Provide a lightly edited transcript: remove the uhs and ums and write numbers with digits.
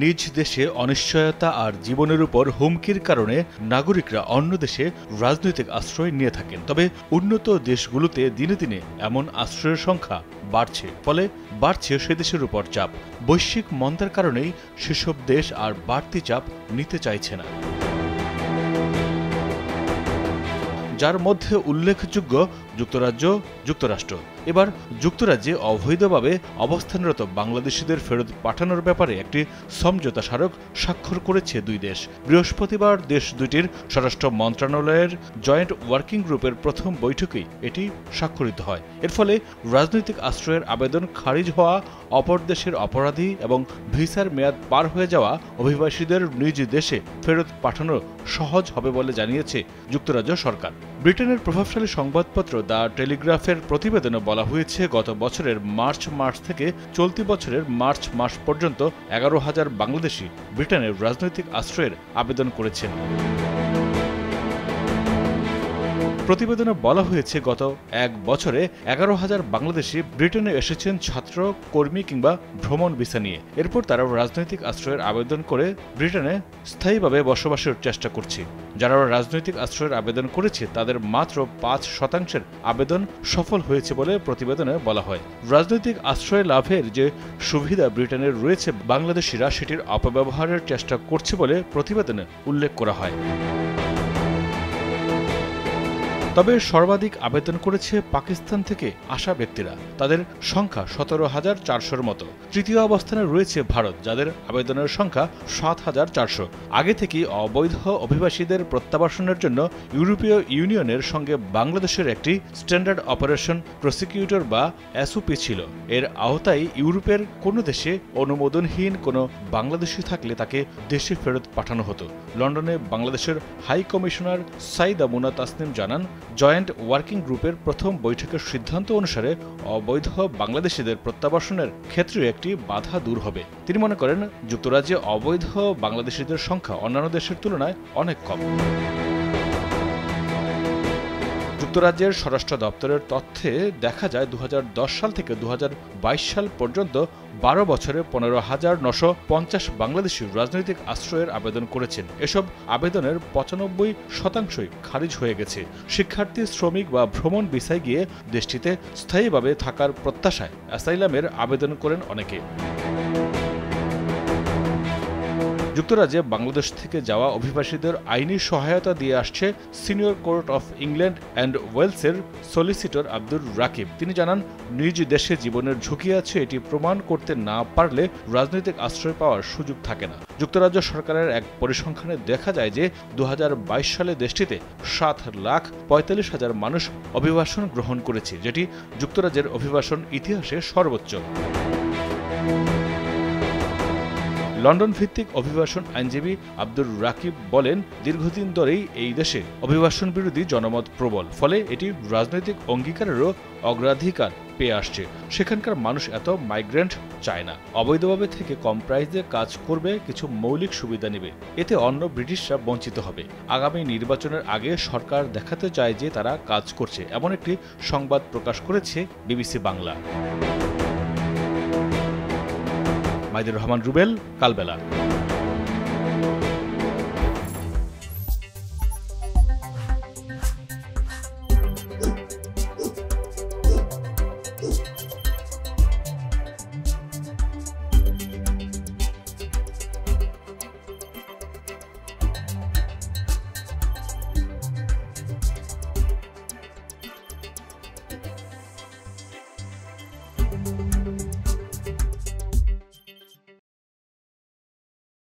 নিজ দেশে অনিশ্চয়তা আর জীবনের উপর হুমকির কারণে নাগরিকরা অন্য দেশে রাজনৈতিক আশ্রয় নিয়ে থাকেন। তবে উন্নত দেশগুলোতে দিনে দিনে এমন আশ্রয়ের সংখ্যা বাড়ছে, ফলে বাড়ছে সে দেশের উপর চাপ। বৈশ্বিক মন্দার কারণেই সেসব দেশ আর বাড়তি চাপ নিতে চাইছে না, যার মধ্যে উল্লেখযোগ্য যুক্তরাজ্য, যুক্তরাষ্ট্র। এবার যুক্তরাজ্যে অবৈধভাবে অবস্থানরত বাংলাদেশিদের ফেরত পাঠানোর ব্যাপারে একটি সমঝোতা স্মারক স্বাক্ষর করেছে দুই দেশ। বৃহস্পতিবার দেশ দুটির স্বরাষ্ট্র মন্ত্রণালয়ের জয়েন্ট ওয়ার্কিং গ্রুপের প্রথম বৈঠকেই এটি স্বাক্ষরিত হয়। এর ফলে রাজনৈতিক আশ্রয়ের আবেদন খারিজ হওয়া, অপর দেশের অপরাধী এবং ভিসার মেয়াদ পার হয়ে যাওয়া অভিবাসীদের নিজ দেশে ফেরত পাঠানো সহজ হবে বলে জানিয়েছে যুক্তরাজ্য সরকার। ব্রিটেনের প্রভাবশালী সংবাদপত্র দ্য টেলিগ্রাফের প্রতিবেদনে বলা হয়েছে, গত বছরের মার্চ মাস থেকে চলতি বছরের মার্চ মাস পর্যন্ত 11,000 বাংলাদেশি ব্রিটেনের রাজনৈতিক আশ্রয়ের আবেদন করেছেন। প্রতিবেদনে বলা হয়েছে, গত এক বছরে 11,000 বাংলাদেশি ব্রিটেনে এসেছেন ছাত্র, কর্মী কিংবা ভ্রমণ ভিসা নিয়ে। এরপর তারা রাজনৈতিক আশ্রয়ের আবেদন করে ব্রিটেনে স্থায়ীভাবে বসবাসের চেষ্টা করছে। যারা রাজনৈতিক আশ্রয়ের আবেদন করেছে তাদের মাত্র 5% আবেদন সফল হয়েছে বলে প্রতিবেদনে বলা হয়। রাজনৈতিক আশ্রয় লাভের যে সুবিধা ব্রিটেনের রয়েছে, বাংলাদেশিরা সেটির অপব্যবহারের চেষ্টা করছে বলে প্রতিবেদনে উল্লেখ করা হয়। তবে সর্বাধিক আবেদন করেছে পাকিস্তান থেকে আসা ব্যক্তিরা। তাদের সংখ্যা 17,400-র মতো। তৃতীয় অবস্থানে রয়েছে ভারত, যাদের আবেদনের সংখ্যা 7,400। আগে থেকেই অবৈধ অভিবাসীদের প্রত্যাবাসনের জন্য ইউরোপীয় ইউনিয়নের সঙ্গে বাংলাদেশের একটি স্ট্যান্ডার্ড অপারেশন প্রসিকিউটর বা এসওপি ছিল। এর আওতায় ইউরোপের কোনো দেশে অনুমোদনহীন কোনো বাংলাদেশি থাকলে তাকে দেশে ফেরত পাঠানো হতো। লন্ডনে বাংলাদেশের হাই কমিশনার সাইদা মুনা তাসনিম জানান, জয়েন্ট ওয়ার্কিং গ্রুপের প্রথম বৈঠকের সিদ্ধান্ত অনুসারে অবৈধ বাংলাদেশিদের প্রত্যাবাসনের ক্ষেত্রে একটি বাধা দূর হবে। তিনি মনে করেন, যুক্তরাজ্যে অবৈধ বাংলাদেশিদের সংখ্যা অন্যান্য দেশের তুলনায় অনেক কম। যুক্তরাজ্যের স্বরাষ্ট্র দপ্তরের তথ্যে দেখা যায়, 2010 সাল থেকে 2022 সাল পর্যন্ত 12 বছরে 15,950 বাংলাদেশি রাজনৈতিক আশ্রয়ের আবেদন করেছেন। এসব আবেদনের 95% খারিজ হয়ে গেছে। শিক্ষার্থী, শ্রমিক বা ভ্রমণ ভিসায় গিয়ে দেশটিতে স্থায়ীভাবে থাকার প্রত্যাশায় অ্যাসাইলামের আবেদন করেন অনেকে। যুক্তরাজ্যে বাংলাদেশ থেকে যাওয়া অভিবাসীদের আইনি সহায়তা দিয়ে আসছে senior court of England and ওয়েলসের সলিসিটর আব্দুর রাকিব। তিনি জানান, নিজ দেশে জীবনের ঝুঁকি আছে এটি প্রমাণ করতে না পারলে রাজনৈতিক আশ্রয় পাওয়ার সুযোগ থাকে না। যুক্তরাজ্য সরকারের এক পরিসংখ্যানে দেখা যায় যে 2022 সালে দেশটিতে 7,45,000 মানুষ অভিবাসন গ্রহণ করেছে, যেটি যুক্তরাজ্যের অভিবাসন ইতিহাসে সর্বোচ্চ। লন্ডন ভিত্তিক অভিবাসন আইনজীবী আব্দুর রাকিব বলেন, দীর্ঘদিন ধরেই এই দেশে অভিবাসন বিরোধী জনমত প্রবল, ফলে এটি রাজনৈতিক অঙ্গীকারেরও অগ্রাধিকার পেয়ে আসছে। সেখানকার মানুষ এত মাইগ্রেন্ট চায় না, অবৈধভাবে থেকে কম প্রাইসে কাজ করবে, কিছু মৌলিক সুবিধা নেবে। এতে অন্য ব্রিটিশরা বঞ্চিত হবে। আগামী নির্বাচনের আগে সরকার দেখাতে চায় যে তারা কাজ করছে, এমন একটি সংবাদ প্রকাশ করেছে বিবিসি বাংলা। মাইদুর রহমান রুবেল, কালবেলা।